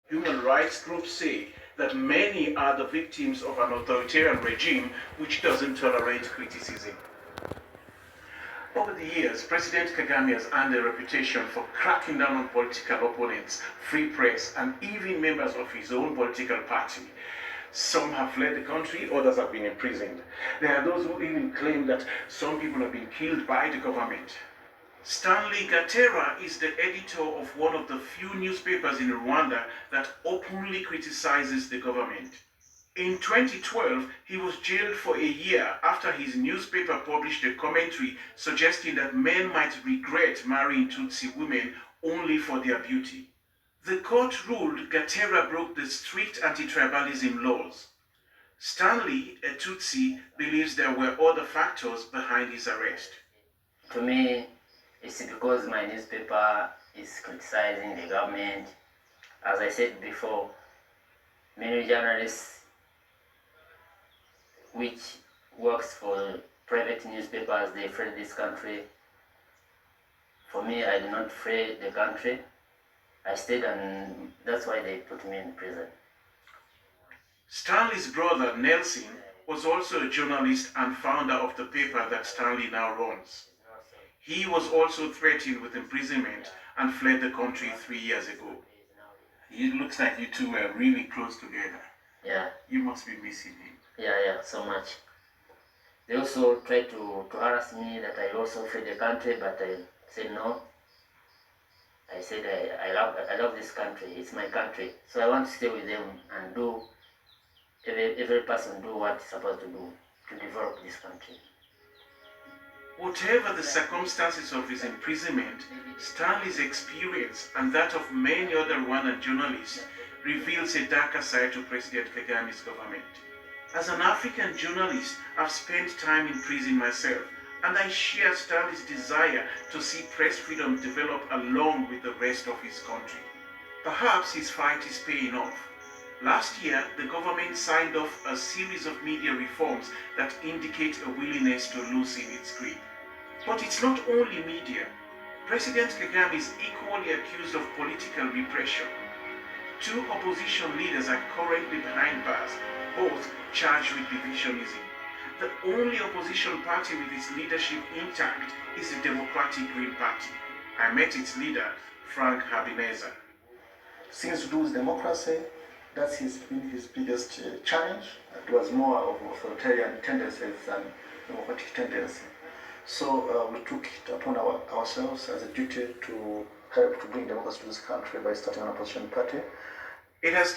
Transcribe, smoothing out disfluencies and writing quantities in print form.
Human rights groups say that many are the victims of an authoritarian regime which doesn't tolerate criticism. Over the years, President Kagame has earned a reputation for cracking down on political opponents, free press, and even members of his own political party. Some have fled the country, others have been imprisoned. There are those who even claim that some people have been killed by the government. Stanley Gatera is the editor of one of the few newspapers in Rwanda that openly criticizes the government. In 2012, he was jailed for a year after his newspaper published a commentary suggesting that men might regret marrying Tutsi women only for their beauty. The court ruled Gatera broke the strict anti-tribalism laws. Stanley, a Tutsi, believes there were other factors behind his arrest. To me, it's because my newspaper is criticizing the government. As I said before, many journalists which works for private newspapers, they fled this country. For me, I did not flee the country. I stayed, and that's why they put me in prison. Stanley's brother, Nelson, was also a journalist and founder of the paper that Stanley now runs. He was also threatened with imprisonment and fled the country 3 years ago. It looks like you two were really close together. Yeah. You must be missing him. Yeah, so much. They also tried to harass me that I also fled the country, but I said no. I said I love this country. It's my country. So I want to stay with them and do every person do what he's supposed to do to develop this country. Whatever the circumstances of his imprisonment, Stanley's experience and that of many other Rwandan journalists reveals a darker side to President Kagame's government. As an African journalist, I've spent time in prison myself, and I share Stanley's desire to see press freedom develop along with the rest of his country. Perhaps his fight is paying off. Last year, the government signed off a series of media reforms that indicate a willingness to loosen its grip. But it's not only media. President Kagame is equally accused of political repression. 2 opposition leaders are currently behind bars, both charged with divisionism. The only opposition party with its leadership intact is the Democratic Green Party. I met its leader, Frank Habineza. Since lose democracy, that's been his biggest challenge. It was more of authoritarian tendencies than democratic tendency. So we took it upon ourselves as a duty to help to bring democracy to this country by starting an opposition party. It has